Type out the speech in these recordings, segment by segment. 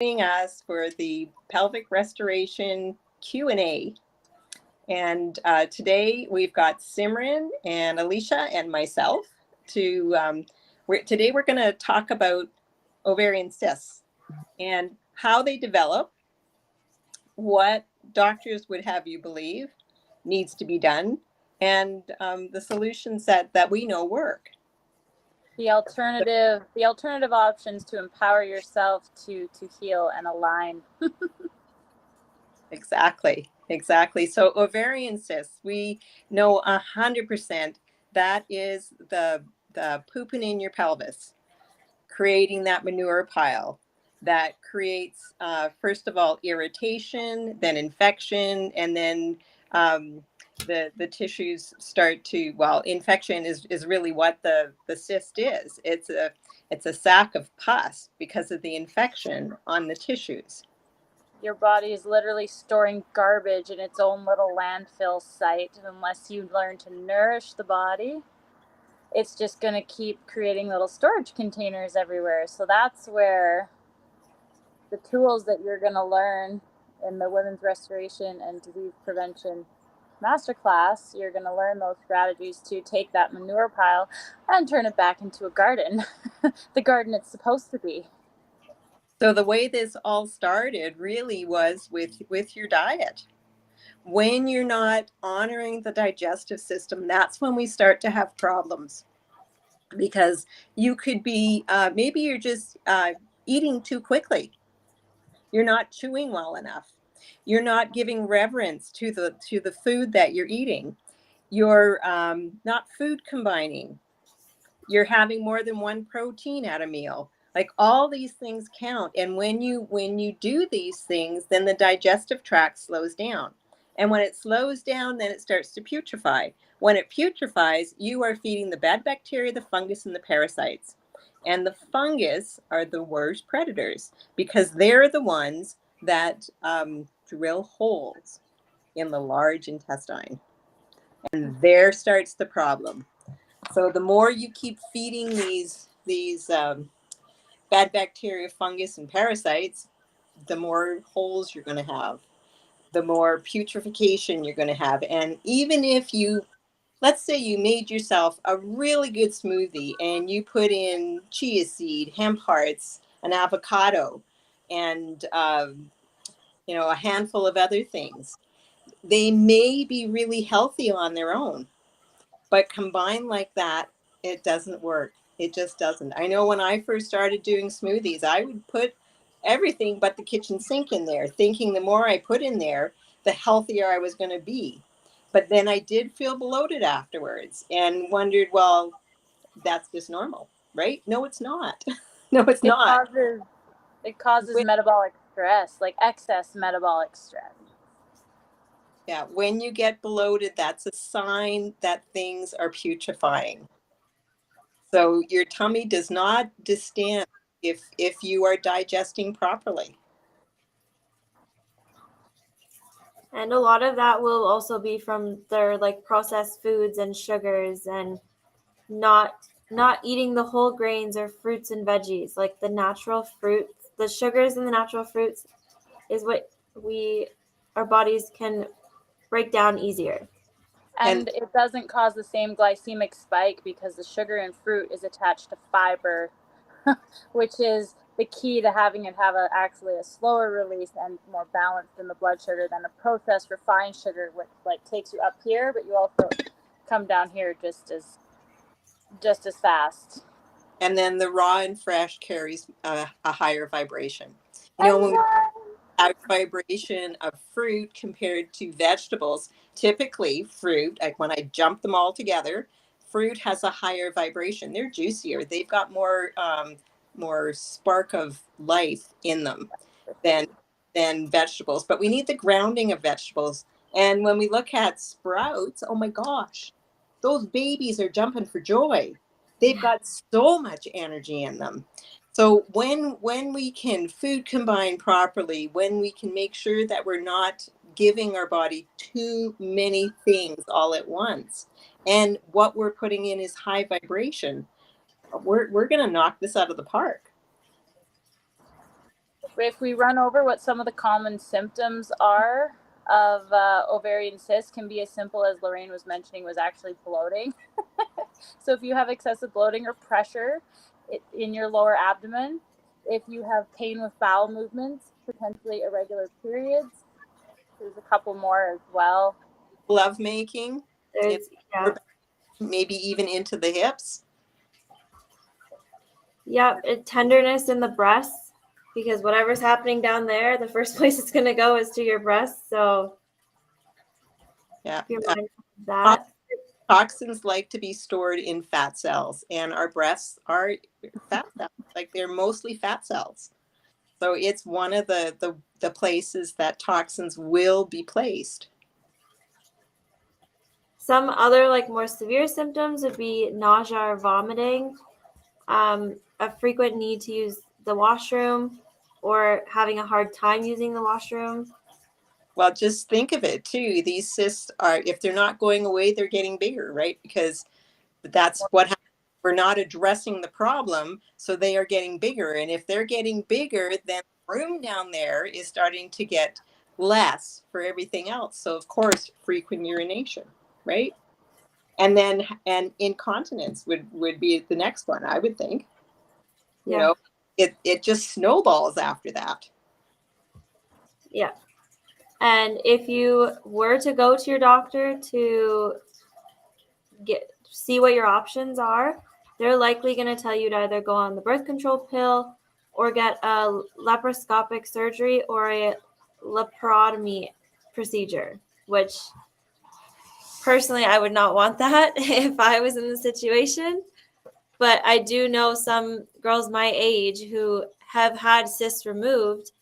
Joining us for the pelvic restoration Q&A. And today we've got Simran and Alicia and myself today we're going to talk about ovarian cysts and how they develop, what doctors would have you believe needs to be done, and the solutions that we know work. The alternative options to empower yourself to heal and align. Exactly. So ovarian cysts, we know 100% that is the pooping in your pelvis, creating that manure pile that creates, first of all, irritation, then infection, and then the tissues start to, well, infection is really what the cyst is. It's a sac of pus because of the infection on the tissues. Your body is literally storing garbage in its own little landfill site. Unless you learn to nourish the body, it's just going to keep creating little storage containers everywhere. So that's where the tools that you're going to learn in the Women's Restoration and Disease Prevention Masterclass, you're going to learn those strategies to take that manure pile and turn it back into a garden, the garden it's supposed to be. So the way this all started really was with your diet. When you're not honoring the digestive system, that's when we start to have problems. Because you could be, maybe you're just eating too quickly. You're not chewing well enough. You're not giving reverence to the food that you're eating. You're not food combining. You're having more than one protein at a meal. Like, all these things count. And when you do these things, then the digestive tract slows down. And when it slows down, then it starts to putrefy. When it putrefies, you are feeding the bad bacteria, the fungus, and the parasites. And the fungus are the worst predators because they're the ones that drill holes in the large intestine. And there starts the problem. So the more you keep feeding these bad bacteria, fungus, and parasites, the more holes you're going to have, the more putrefaction you're going to have. And even if let's say you made yourself a really good smoothie and you put in chia seed, hemp hearts, an avocado, and a handful of other things, they may be really healthy on their own. But combined like that, it doesn't work. It just doesn't. I know when I first started doing smoothies, I would put everything but the kitchen sink in there, thinking the more I put in there, the healthier I was going to be. But then I did feel bloated afterwards and wondered, well, that's just normal, right? No, it's not. No, it's not. It causes metabolic stress, like excess metabolic stress. Yeah, when you get bloated, that's a sign that things are putrefying. So your tummy does not distend if you are digesting properly. And a lot of that will also be from their processed foods and sugars, and not eating the whole grains or fruits and veggies. Like the natural fruits, the sugars in the natural fruits is what our bodies can break down easier. And it doesn't cause the same glycemic spike because the sugar in fruit is attached to fiber, which is the key to having it have actually a slower release and more balanced in the blood sugar than a processed refined sugar, which takes you up here, but you also come down here just as fast. And then the raw and fresh carries a higher vibration. When we have vibration of fruit compared to vegetables, typically fruit, like when I jump them all together, fruit has a higher vibration. They're juicier. They've got more spark of life in them than vegetables. But we need the grounding of vegetables. And when we look at sprouts, oh my gosh, those babies are jumping for joy. They've got so much energy in them. So when we can food combine properly, when we can make sure that we're not giving our body too many things all at once, and what we're putting in is high vibration, we're going to knock this out of the park. if we run over what some of the common symptoms are of ovarian cysts, can be as simple as Lorraine was mentioning, was actually bloating. So if you have excessive bloating or pressure in your lower abdomen, if you have pain with bowel movements, potentially irregular periods, there's a couple more as well. Love making, There's maybe even into the hips. tenderness in the breasts, because whatever's happening down there, the first place it's going to go is to your breasts. So Yeah, if you're mindful of that. Toxins like to be stored in fat cells, and our breasts are fat cells. Like, they're mostly fat cells. So it's one of the places that toxins will be placed. Some other like more severe symptoms would be nausea or vomiting, a frequent need to use the washroom, or having a hard time using the washroom. Well, just think of it too. These cysts are, if they're not going away, they're getting bigger, right? Because that's what happens. We're not addressing the problem, so they are getting bigger. And if they're getting bigger, then the room down there is starting to get less for everything else. So of course, frequent urination, right? And incontinence would be the next one, I would think. You know, it just snowballs after that. Yeah. And if you were to go to your doctor to see what your options are, they're likely going to tell you to either go on the birth control pill or get a laparoscopic surgery or a laparotomy procedure, which personally I would not want that if I was in the situation. But I do know some girls my age who have had cysts removed,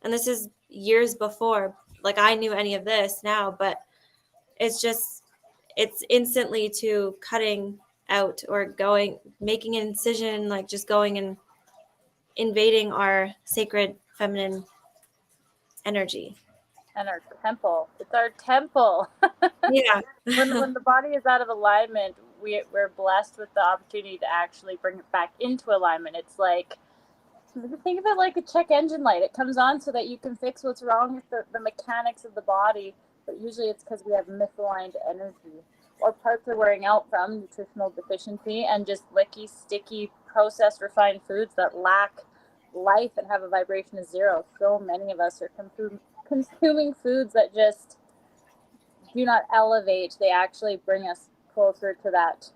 and this is years before like I knew any of this now, but it's instantly to cutting out or making an incision, like just going and invading our sacred feminine energy. And our temple. It's our temple. Yeah. when the body is out of alignment, we're blessed with the opportunity to actually bring it back into alignment. It's like, think of it like a check engine light. It comes on so that you can fix what's wrong with the mechanics of the body, but usually it's because we have misaligned energy, or parts are wearing out from nutritional deficiency and just licky, sticky, processed, refined foods that lack life and have a vibration of zero. So many of us are consuming foods that just do not elevate. They actually bring us closer to that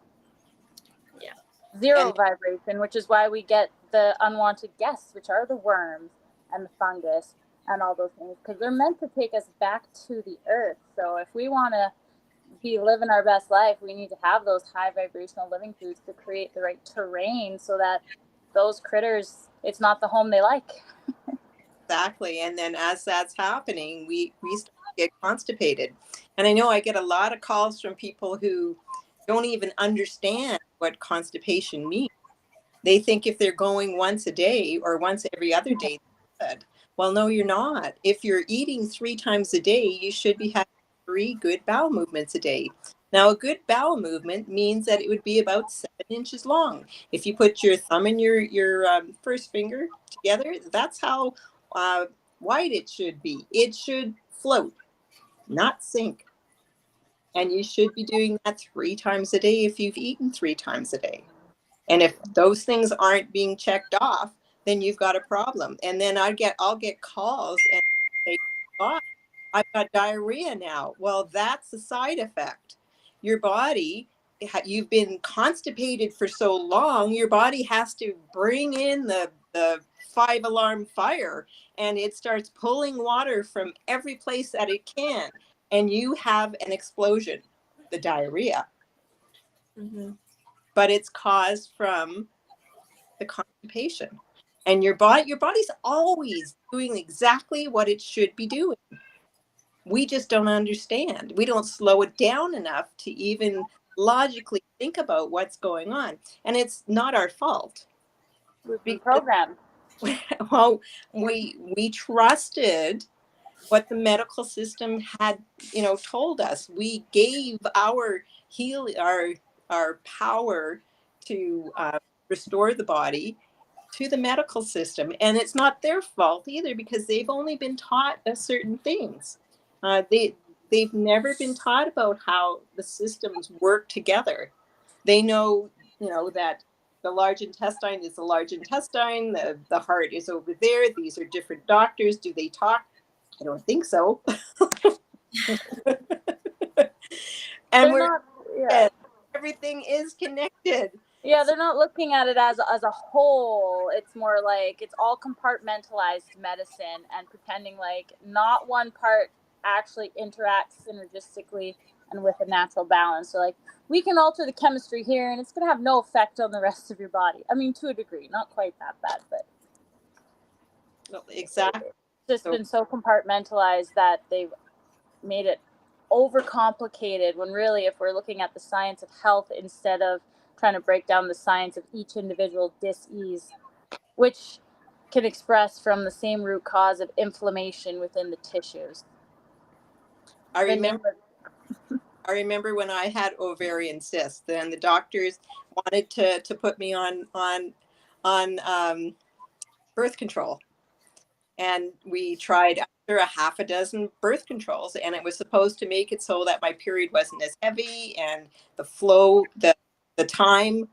zero vibration, which is why we get the unwanted guests, which are the worms and the fungus and all those things, because they're meant to take us back to the earth. So if we want to be living our best life, we need to have those high vibrational living foods to create the right terrain so that those critters, it's not the home they like. Exactly. And then as that's happening, we start to get constipated. And I know I get a lot of calls from people who don't even understand what constipation means. They think if they're going once a day or once every other day, they're good. Well, no, you're not. If you're eating 3 times a day, you should be having 3 good bowel movements a day. Now, a good bowel movement means that it would be about 7 inches long. If you put your thumb and your first finger together, that's how wide it should be. It should float, not sink. And you should be doing that 3 times a day if you've eaten 3 times a day. And if those things aren't being checked off, then you've got a problem. And then I'll get calls and say, God, I've got diarrhea now. Well, that's a side effect. Your body, you've been constipated for so long, your body has to bring in the 5-alarm fire, and it starts pulling water from every place that it can. And you have an explosion, the diarrhea. Mm-hmm. But it's caused from the constipation. And your body's always doing exactly what it should be doing. We just don't understand. We don't slow it down enough to even logically think about what's going on. And it's not our fault. We've been programmed. Well, we trusted what the medical system had, told us. We gave our power to restore the body to the medical system. And it's not their fault either, because they've only been taught certain things. They've never been taught about how the systems work together. They know, that the large intestine is the large intestine, the heart is over there. These are different doctors. Do they talk? I don't think so. And They're we're not, yeah. everything is connected. Yeah, they're not looking at it as a whole. It's more like it's all compartmentalized medicine and pretending like not one part actually interacts synergistically and with a natural balance. So like we can alter the chemistry here and it's going to have no effect on the rest of your body. I mean, to a degree, not quite that bad, but Exactly. It's just been so compartmentalized that they've made it overcomplicated when really if we're looking at the science of health instead of trying to break down the science of each individual dis-ease, which can express from the same root cause of inflammation within the tissues. I remember when I had ovarian cysts, then the doctors wanted to put me on birth control. And we tried after a half a dozen birth controls, and it was supposed to make it so that my period wasn't as heavy and the flow, the time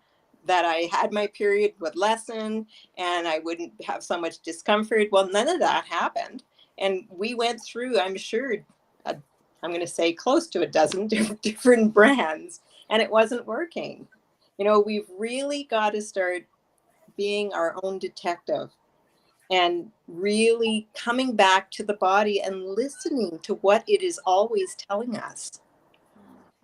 that I had my period would lessen and I wouldn't have so much discomfort. Well, none of that happened. And we went through, I'm sure, I'm going to say close to a dozen different brands, and it wasn't working. We've really got to start being our own detective and really coming back to the body and listening to what it is always telling us.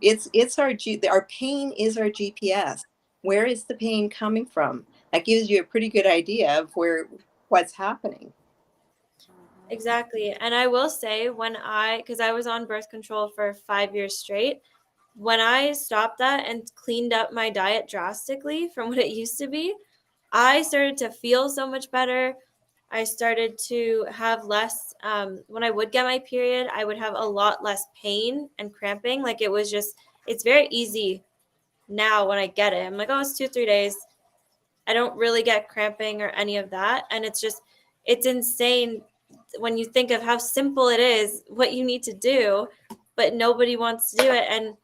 It's our pain is our GPS. Where is the pain coming from? That gives you a pretty good idea of what's happening. Exactly. And I will say because I was on birth control for 5 years straight, when I stopped that and cleaned up my diet drastically from what it used to be, I started to feel so much better. I started to have less, when I would get my period, I would have a lot less pain and cramping. Like it's very easy now when I get it. I'm like, oh, it's 2-3 days. I don't really get cramping or any of that. And it's insane when you think of how simple it is, what you need to do, but nobody wants to do it. And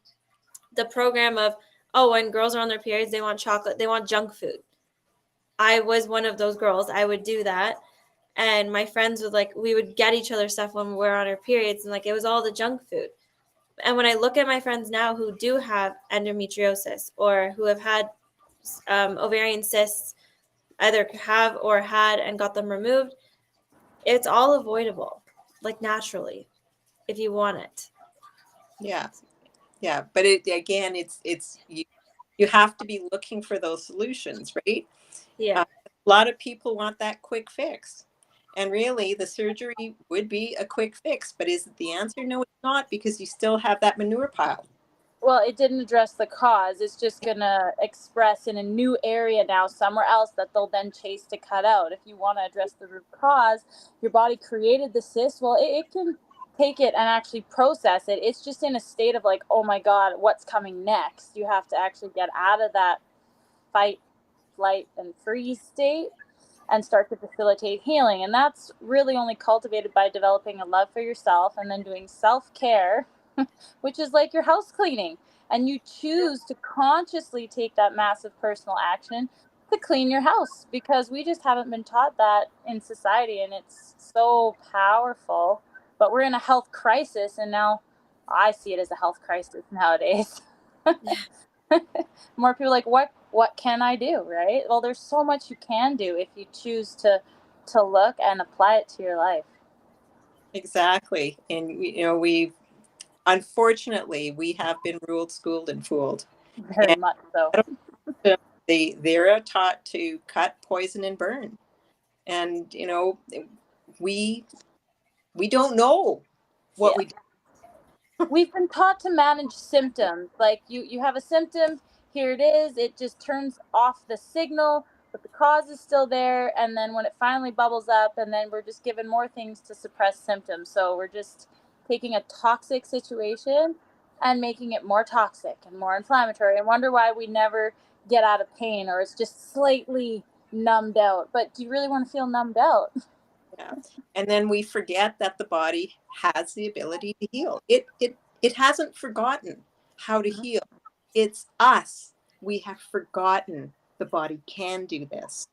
the program of, oh, when girls are on their periods, they want chocolate, they want junk food. I was one of those girls. I would do that. And my friends we would get each other stuff when we were on our periods, and it was all the junk food. And when I look at my friends now who do have endometriosis or who have had ovarian cysts, either have or had and got them removed, it's all avoidable, naturally, if you want it. Yeah. But it's you have to be looking for those solutions, right? Yeah. A lot of people want that quick fix. And really, the surgery would be a quick fix. But is it the answer? No, it's not, because you still have that manure pile. Well, it didn't address the cause. It's just going to express in a new area now somewhere else that they'll then chase to cut out. If you want to address the root cause, your body created the cyst. Well, it can take it and actually process it. It's just in a state of oh my God, what's coming next? You have to actually get out of that fight, flight, and freeze state and start to facilitate healing. And that's really only cultivated by developing a love for yourself and then doing self-care, which is like your house cleaning. And you choose to consciously take that massive personal action to clean your house, because we just haven't been taught that in society, and it's so powerful. But we're in a health crisis, and now I see it as a health crisis nowadays. More people what can I do, right? Well, there's so much you can do if you choose to look and apply it to your life. Exactly. And unfortunately, we have been ruled, schooled, and fooled. Very much so. They're taught to cut, poison, and burn. And we don't know what we do. We've been taught to manage symptoms. Like you have a symptom, here it is. It just turns off the signal, but the cause is still there. And then when it finally bubbles up, and then we're just given more things to suppress symptoms. So we're just taking a toxic situation and making it more toxic and more inflammatory, and wonder why we never get out of pain, or it's just slightly numbed out. But do you really want to feel numbed out? Yeah. And then we forget that the body has the ability to heal. It hasn't forgotten how to heal. It's us. We have forgotten the body can do this.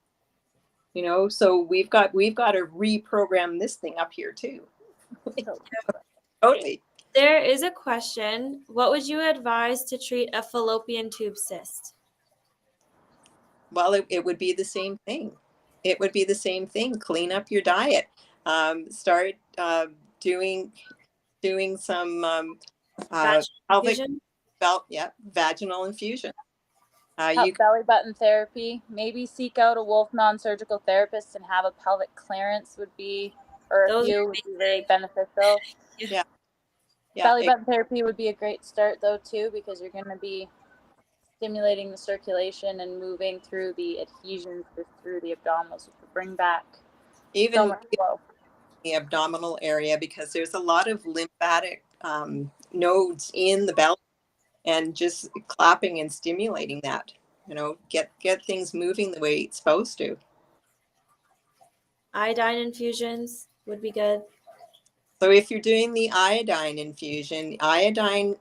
You know, so we've got to reprogram this thing up here too. Totally. There is a question. What would you advise to treat a fallopian tube cyst? Well, it would be the same thing. It would be the same thing. Clean up your diet. Start doing some pelvic vaginal infusion. Belly button therapy. Maybe seek out a Wolf non-surgical therapist and have a pelvic clearance would be, or a few would be very beneficial. Yeah. Belly button therapy would be a great start though too, because you're going to be stimulating the circulation and moving through the adhesions through the abdominals, which will bring back even so much flow. The abdominal area, because there's a lot of lymphatic nodes in the belly, and just clapping and stimulating that, you know, get things moving the way it's supposed to. Iodine infusions would be good. So if you're doing the iodine infusion, iodine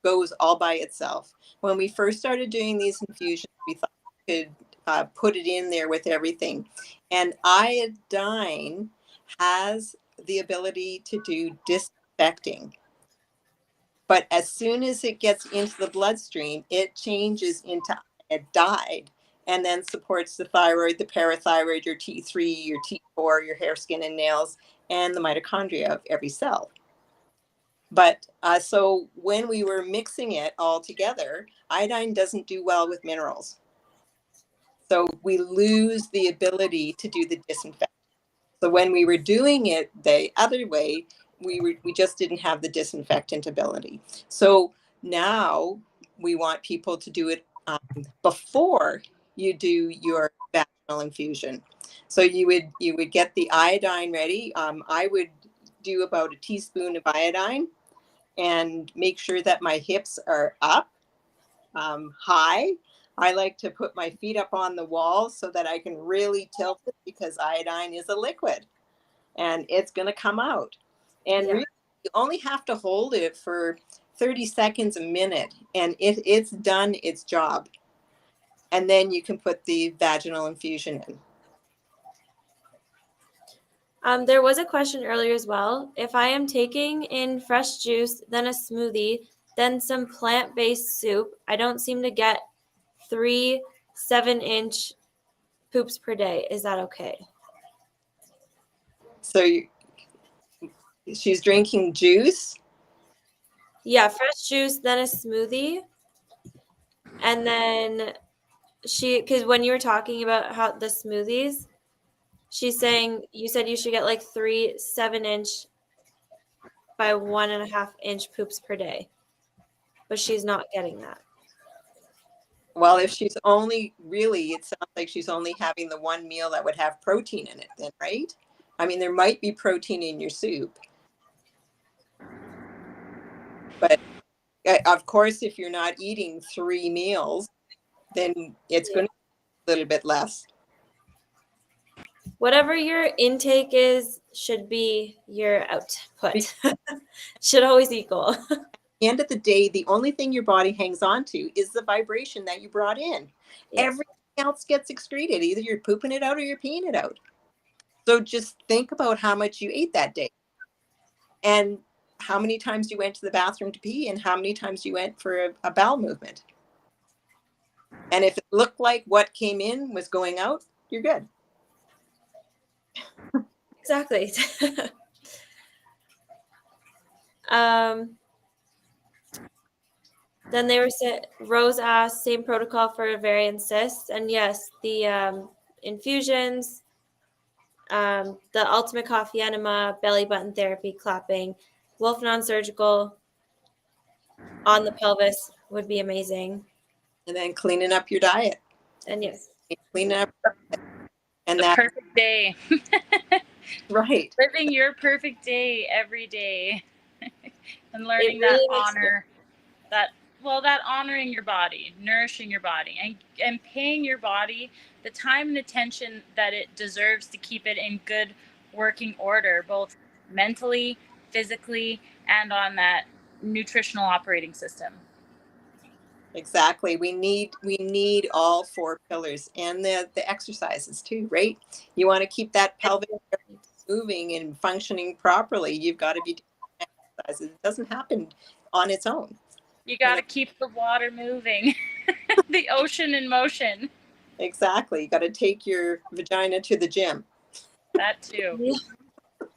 goes all by itself. When we first started doing these infusions, we thought we could put it in there with everything. And iodine has the ability to do disinfecting. But as soon as it gets into the bloodstream, it changes into iodide and then supports the thyroid, the parathyroid, your T3, your T4, your hair, skin, and nails, and the mitochondria of every cell. But so when we were mixing it all together, iodine doesn't do well with minerals. So we lose the ability to do the disinfecting. So when we were doing it the other way, we just didn't have the disinfectant ability. So now we want people to do it before you do your vaginal infusion. So you would get the iodine ready. I would do about a teaspoon of iodine and make sure that my hips are up high. I like to put my feet up on the wall so that I can really tilt it, because iodine is a liquid and it's going to come out. And really, you only have to hold it for 30 seconds, a minute, and it's done its job. And then you can put the vaginal infusion in. There was a question earlier as well. If I am taking in fresh juice, then a smoothie, then some plant-based soup, I don't seem to get 3 7-inch poops per day. Is that okay? So she's drinking juice? Yeah, fresh juice, then a smoothie. And then because when you were talking about how the smoothies, she's saying, you said you should get like 3 7-inch by 1.5-inch poops per day, but she's not getting that. Well, if she's only it sounds like she's only having the one meal that would have protein in it then, right? I mean, there might be protein in your soup. But of course, if you're not eating 3 meals, then it's going to be a little bit less. Whatever your intake is should be your output. Should always equal. At the end of the day, the only thing your body hangs on to is the vibration that you brought in. Yeah. Everything else gets excreted. Either you're pooping it out or you're peeing it out. So just think about how much you ate that day, and how many times you went to the bathroom to pee, and how many times you went for a bowel movement. And if it looked like what came in was going out, you're good. Exactly. Then they were said, Rose asked, same protocol for ovarian cysts. And yes, the infusions, the ultimate coffee enema, belly button therapy, clapping, Wolf non-surgical on the pelvis would be amazing. And then cleaning up your diet. And yes. Cleaning up. And the perfect day. Right. Living your perfect day every day. And learning that honor, that Well, that honoring your body, nourishing your body, and paying your body the time and attention that it deserves to keep it in good working order, both mentally, physically, and on that nutritional operating system. Exactly. We need all 4 pillars, and the exercises too, right? You want to keep that pelvic moving and functioning properly. You've got to be doing exercises. It doesn't happen on its own. You got to keep the water moving, the ocean in motion. Exactly. You got to take your vagina to the gym. That too. Yeah.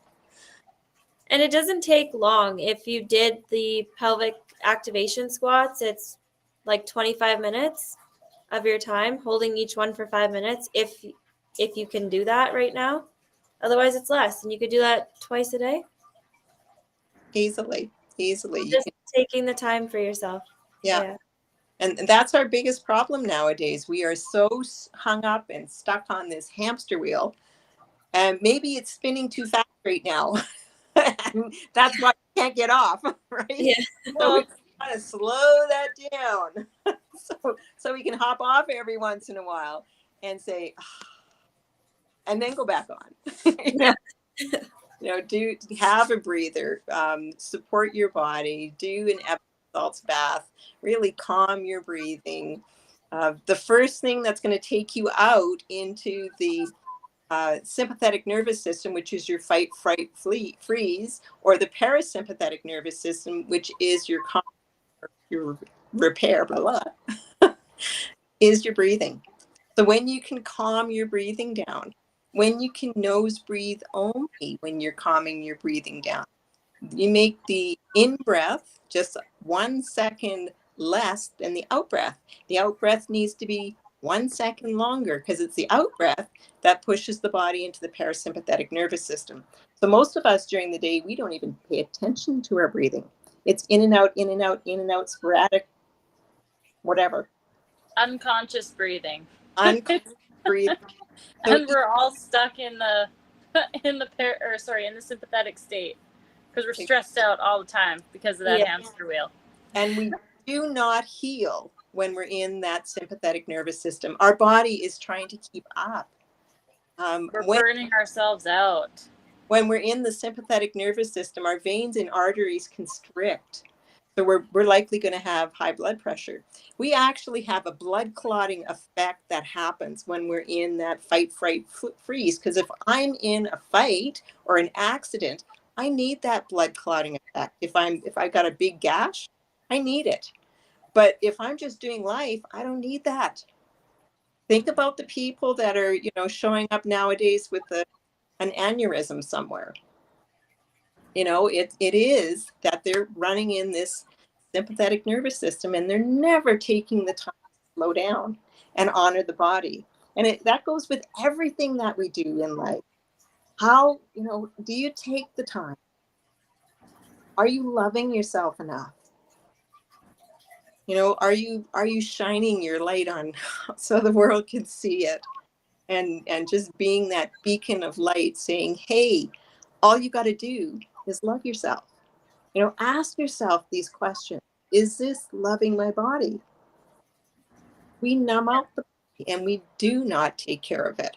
And it doesn't take long. If you did the pelvic activation squats, it's like 25 minutes of your time, holding each one for 5 minutes if you can do that right now. Otherwise it's less, and you could do that twice a day. Easily. Just taking the time for yourself. Yeah. And that's our biggest problem nowadays. We are so hung up and stuck on this hamster wheel. And maybe it's spinning too fast right now. And that's why we can't get off, right? Yeah. So we got to slow that down. so we can hop off every once in a while and say, and then go back on. Yeah. Do have a breather, support your body, do an Epsom salts bath, really calm your breathing. The first thing that's going to take you out into the sympathetic nervous system, which is your fight, fright, flee, freeze, or the parasympathetic nervous system, which is your repair, blah, blah, is your breathing. So when you can calm your breathing down, when you can nose breathe only when you're calming your breathing down, you make the in-breath just 1 second less than the out-breath. The out-breath needs to be 1 second longer because it's the out-breath that pushes the body into the parasympathetic nervous system. So most of us during the day, we don't even pay attention to our breathing. It's in and out, in and out, in and out, sporadic, whatever. Unconscious breathing. Unconscious breathing. So and we're all stuck in the sympathetic state because we're stressed out all the time because of that hamster wheel. And we do not heal when we're in that sympathetic nervous system. Our body is trying to keep up. We're burning ourselves out. When we're in the sympathetic nervous system, our veins and arteries constrict. So we're likely going to have high blood pressure. We actually have a blood clotting effect that happens when we're in that fight, fright, freeze. Because if I'm in a fight or an accident, I need that blood clotting effect. If I've got a big gash, I need it. But if I'm just doing life, I don't need that. Think about the people that are, showing up nowadays with an aneurysm somewhere. It is that they're running in this sympathetic nervous system and they're never taking the time to slow down and honor the body. And that goes with everything that we do in life. How, do you take the time? Are you loving yourself enough? Are you shining your light on so the world can see it? And just being that beacon of light saying, hey, all you got to do is love yourself. Ask yourself these questions. Is this loving my body? We numb out the body and we do not take care of it.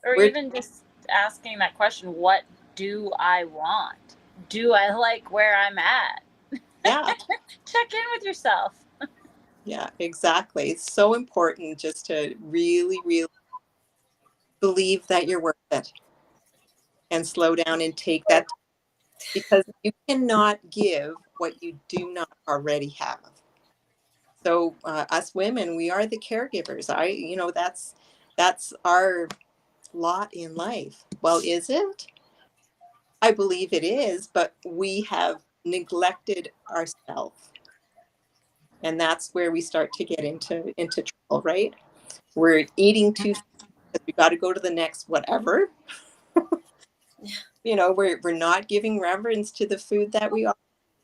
Or even just asking that question, what do I want? Do I like where I'm at? Yeah. Check in with yourself. Yeah, exactly. It's so important just to really, really believe that you're worth it and slow down and take that time, because you cannot give what you do not already have. So us women, we are the caregivers. That's our lot in life. Well, is it? I believe it is, but we have neglected ourselves. And that's where we start to get into trouble, right? We're eating too fast because we got to go to the next whatever. We're not giving reverence to the food that we are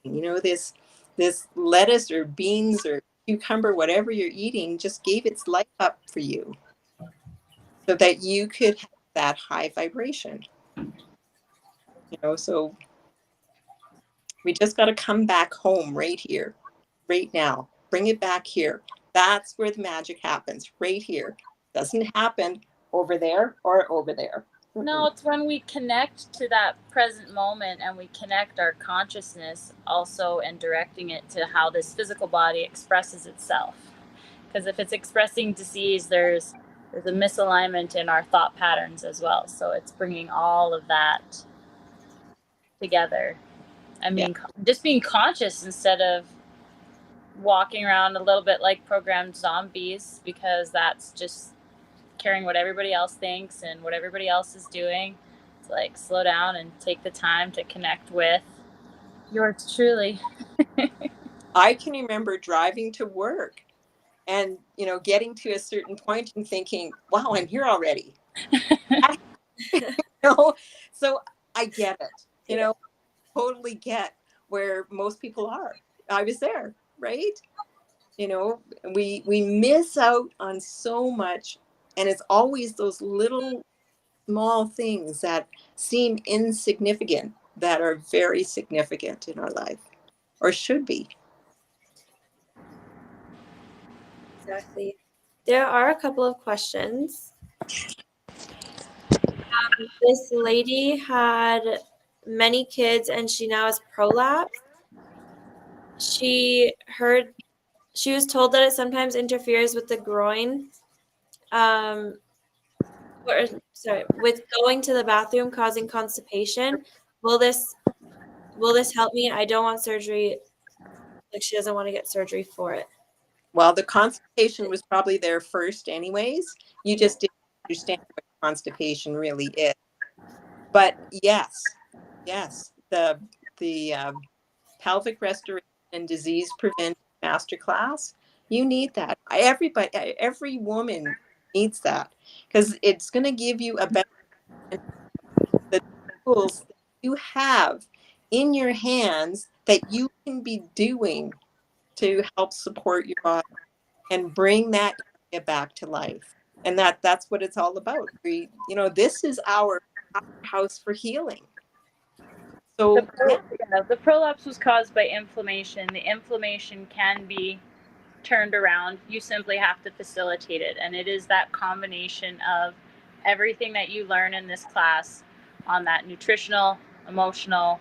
eating. This lettuce or beans or cucumber, whatever you're eating, just gave its life up for you so that you could have that high vibration. So we just got to come back home right here. right now. Bring it back here. That's where the magic happens, right here. Doesn't happen over there or over there. No, it's when we connect to that present moment and we connect our consciousness also and directing it to how this physical body expresses itself. Because if it's expressing disease, there's a misalignment in our thought patterns as well. So it's bringing all of that together. I mean, just being conscious instead of walking around a little bit like programmed zombies, because that's just caring what everybody else thinks and what everybody else is doing. It's like slow down and take the time to connect with yours truly. I can remember driving to work and, getting to a certain point and thinking, wow, I'm here already. So I get it, totally get where most people are. I was there, right? We miss out on so much, and it's always those little small things that seem insignificant that are very significant in our life, or should be. Exactly. There are a couple of questions. This lady had many kids and she now has prolapse. She was told that it sometimes interferes with the groin. With going to the bathroom causing constipation. Will this help me? I don't want surgery. Like, she doesn't want to get surgery for it. Well, the constipation was probably there first anyways. You just didn't understand what constipation really is. But yes, the pelvic restoration and disease prevention masterclass, you need that. Every woman needs that, because it's going to give you a better the tools that you have in your hands that you can be doing to help support your body and bring that area back to life. And that's what it's all about. This is our house for healing. So the prolapse was caused by inflammation. The inflammation can be turned around. You simply have to facilitate it. And it is that combination of everything that you learn in this class on that nutritional, emotional,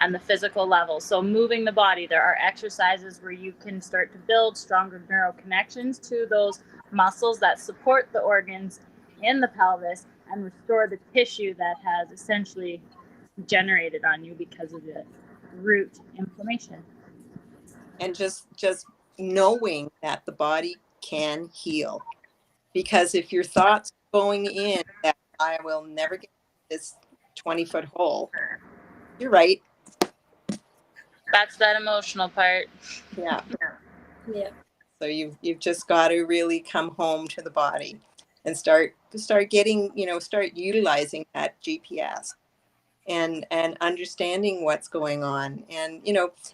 and the physical level. So moving the body, there are exercises where you can start to build stronger neural connections to those muscles that support the organs in the pelvis and restore the tissue that has essentially generated on you because of the root inflammation. and just knowing that the body can heal, because if your thoughts going in that I will never get this 20-foot hole, you're right. That's that emotional part. Yeah. Yeah. So you've just got to really come home to the body and start getting, start utilizing that GPS and understanding what's going on. And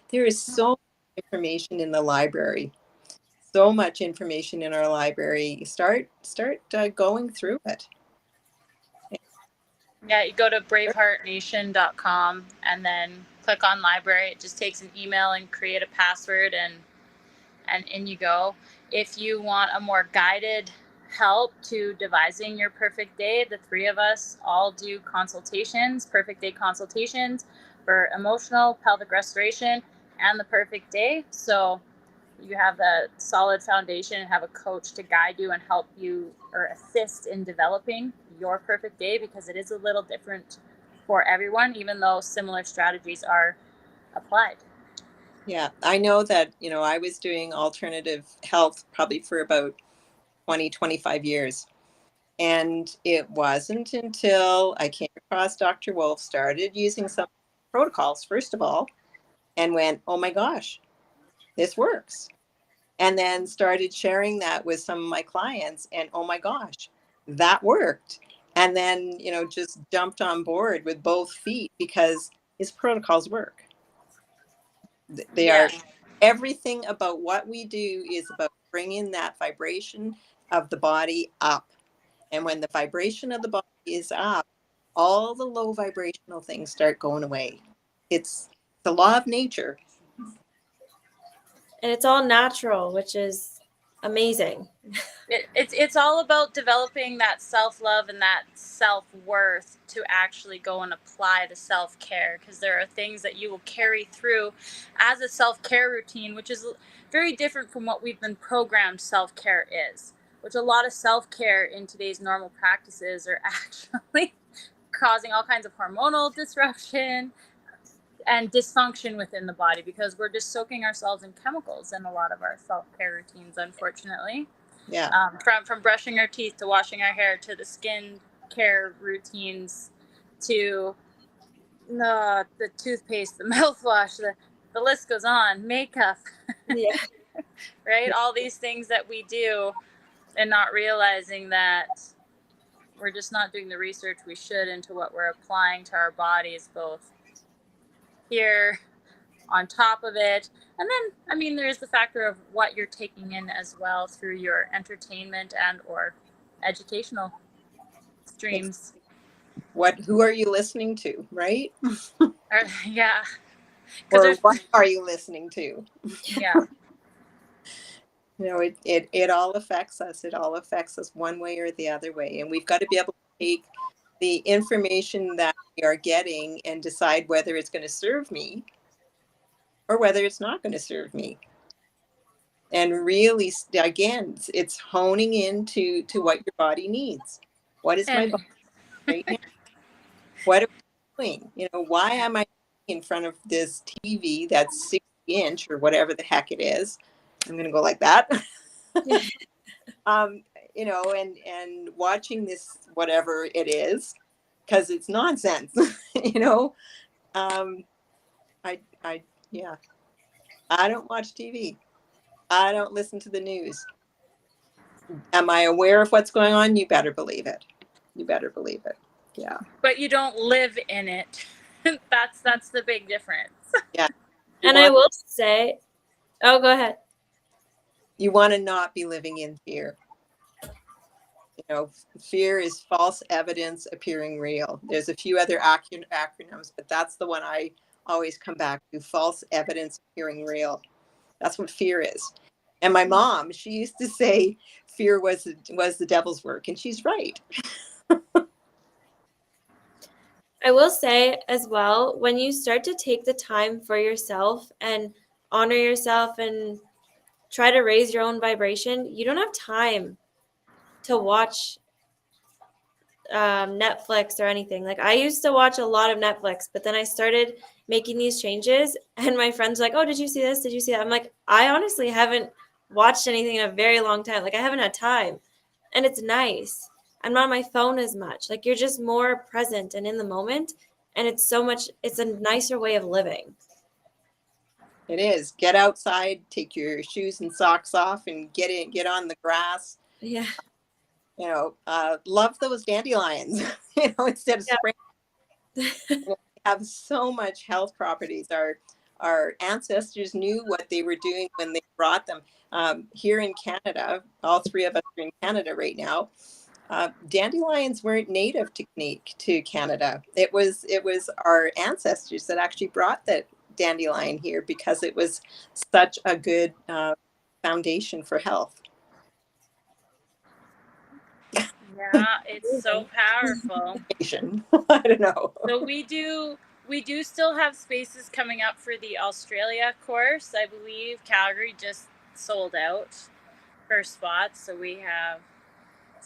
there is so much information in the library, so much information in our library. Start going through it. Yeah, you go to braveheartnation.com and then click on library. It just takes an email and create a password, and in you go. If you want a more guided help to devising your perfect day, the three of us all do consultations, perfect day consultations for emotional, pelvic restoration, and the perfect day. So you have a solid foundation and have a coach to guide you and help you or assist in developing your perfect day, because it is a little different for everyone, even though similar strategies are applied. Yeah, I know that, I was doing alternative health probably for about 20, 25 years. And it wasn't until I came across Dr. Wolf, started using some protocols, first of all, and went, oh my gosh, this works. And then started sharing that with some of my clients, and oh my gosh, that worked. And then, just jumped on board with both feet because his protocols work. They are, everything about what we do is about bringing that vibration of the body up. And when the vibration of the body is up, all the low vibrational things start going away. It's the law of nature. And it's all natural, which is amazing. It's all about developing that self-love and that self-worth to actually go and apply the self-care, because there are things that you will carry through as a self-care routine, which is very different from what we've been programmed self-care is, which a lot of self-care in today's normal practices are actually causing all kinds of hormonal disruption and dysfunction within the body, because we're just soaking ourselves in chemicals in a lot of our self-care routines, unfortunately. Yeah. From brushing our teeth to washing our hair to the skin care routines to the toothpaste, the mouthwash, the list goes on, makeup. Yeah. Right? All these things that we do and not realizing that we're just not doing the research we should into what we're applying to our bodies, both here, on top of it. And then, I mean, there's the factor of what you're taking in as well through your entertainment and or educational streams. Who are you listening to, right? Yeah. Or what are you listening to? Yeah. It all affects us. It all affects us one way or the other way. And we've got to be able to take the information that we are getting and decide whether it's going to serve me or whether it's not going to serve me. And really, again, it's honing into what your body needs. What is my body right now? What are we doing? Why am I in front of this TV that's 60-inch or whatever the heck it is? I'm going to go like that. And watching this, whatever it is, because it's nonsense. I don't watch TV. I don't listen to the news. Am I aware of what's going on? You better believe it. You better believe it. Yeah. But you don't live in it. That's the big difference. Yeah. And I will say, oh, go ahead. You want to not be living in fear. Fear is false evidence appearing real. There's a few other acronyms, but that's the one I always come back to: false evidence appearing real. That's what fear is. And my mom, she used to say fear was the devil's work, and she's right. I will say as well, when you start to take the time for yourself and honor yourself and try to raise your own vibration, you don't have time to watch Netflix or anything. Like, I used to watch a lot of Netflix, but then I started making these changes, and my friends were like, oh, did you see this? Did you see that? I'm like, I honestly haven't watched anything in a very long time. Like, I haven't had time, and it's nice. I'm not on my phone as much. Like, you're just more present and in the moment, and it's a nicer way of living. It is. Get outside, take your shoes and socks off, and get on the grass. Yeah. Love those dandelions. Instead of spraying. Have so much health properties. Our ancestors knew what they were doing when they brought them. Here in Canada, all three of us are in Canada right now. Dandelions weren't native to Canada. It was our ancestors that actually brought the dandelion here because it was such a good foundation for health. Yeah, it's so powerful. I don't know. So we do still have spaces coming up for the Australia course. I believe Calgary just sold out for spots, so we have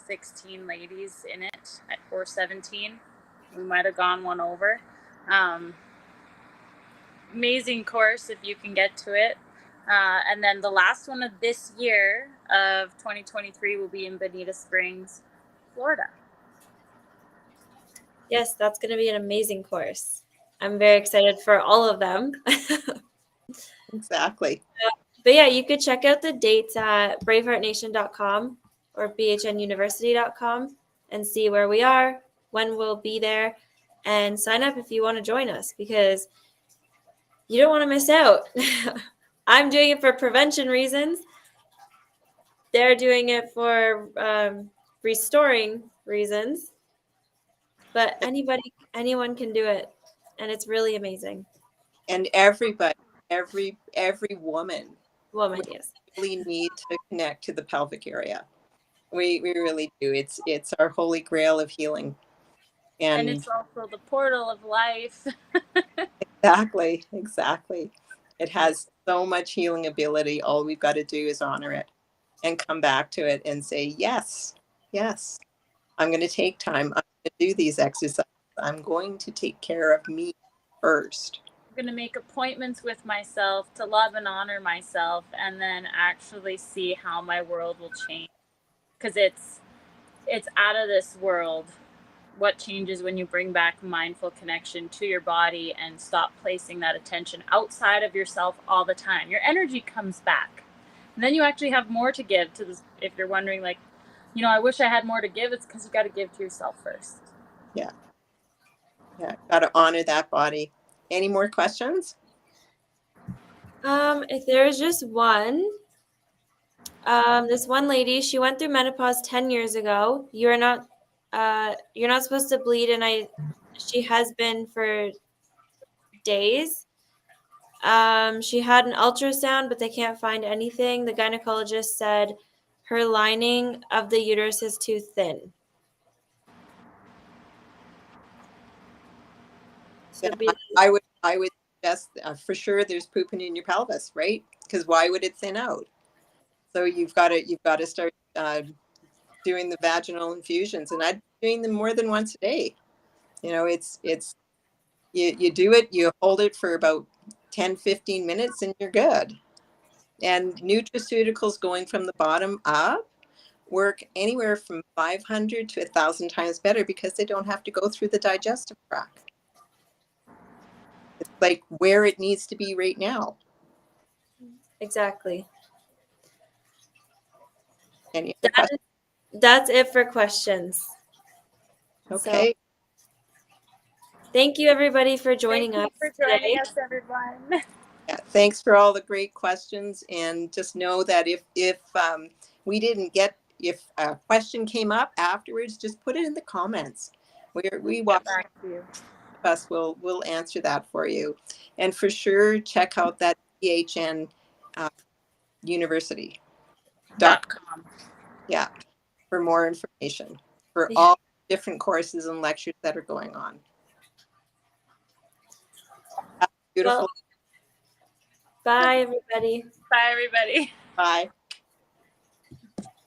16 ladies in it, or 17. We might have gone one over. Amazing course if you can get to it. And then the last one of this year of 2023 will be in Bonita Springs, Florida. Yes, that's going to be an amazing course. I'm very excited for all of them. Exactly. But yeah, you could check out the dates at braveheartnation.com or bhnuniversity.com and see where we are, when we'll be there, and sign up if you want to join us, because you don't want to miss out. I'm doing it for prevention reasons. They're doing it for restoring reasons. But anyone can do it, and it's really amazing. And everybody, every woman Woman, yes. We really need to connect to the pelvic area. We really do. It's our holy grail of healing. And it's also the portal of life. Exactly. It has so much healing ability. All we've got to do is honor it and come back to it and say, yes, yes, I'm going to take time. I'm going to do these exercises. I'm going to take care of me first. I'm going to make appointments with myself to love and honor myself, and then actually see how my world will change. Because it's out of this world. What changes when you bring back mindful connection to your body and stop placing that attention outside of yourself all the time? Your energy comes back. And then you actually have more to give to this. If you're wondering, like, I wish I had more to give, it's because you got to give to yourself first. Yeah. Got to honor that body. Any more questions? If there's just one, this one lady, she went through menopause 10 years ago. You're not supposed to bleed, and she has been for days. She had an ultrasound, but they can't find anything. The gynecologist said her lining of the uterus is too thin. So I would suggest for sure there's pooping in your pelvis, right? Because why would it thin out? So you've got to start doing the vaginal infusions, and I'd be doing them more than once a day. It's you do it, you hold it for about 10-15 minutes, and you're good. And nutraceuticals going from the bottom up work anywhere from 500 to 1,000 times better because they don't have to go through the digestive tract. It's like where it needs to be right now. exactly. Any other questions? That's it for questions. Okay. So, thank you, everybody, for joining us. Thank you for joining us, everyone. Yeah, thanks for all the great questions, and just know that if we didn't get, if a question came up afterwards, just put it in the comments. We Get back to you. us will answer that for you, and for sure check out that BHN university.com. Yeah, for more information for all different courses and lectures that are going on. Beautiful. Well, bye, everybody. Bye, everybody. Bye.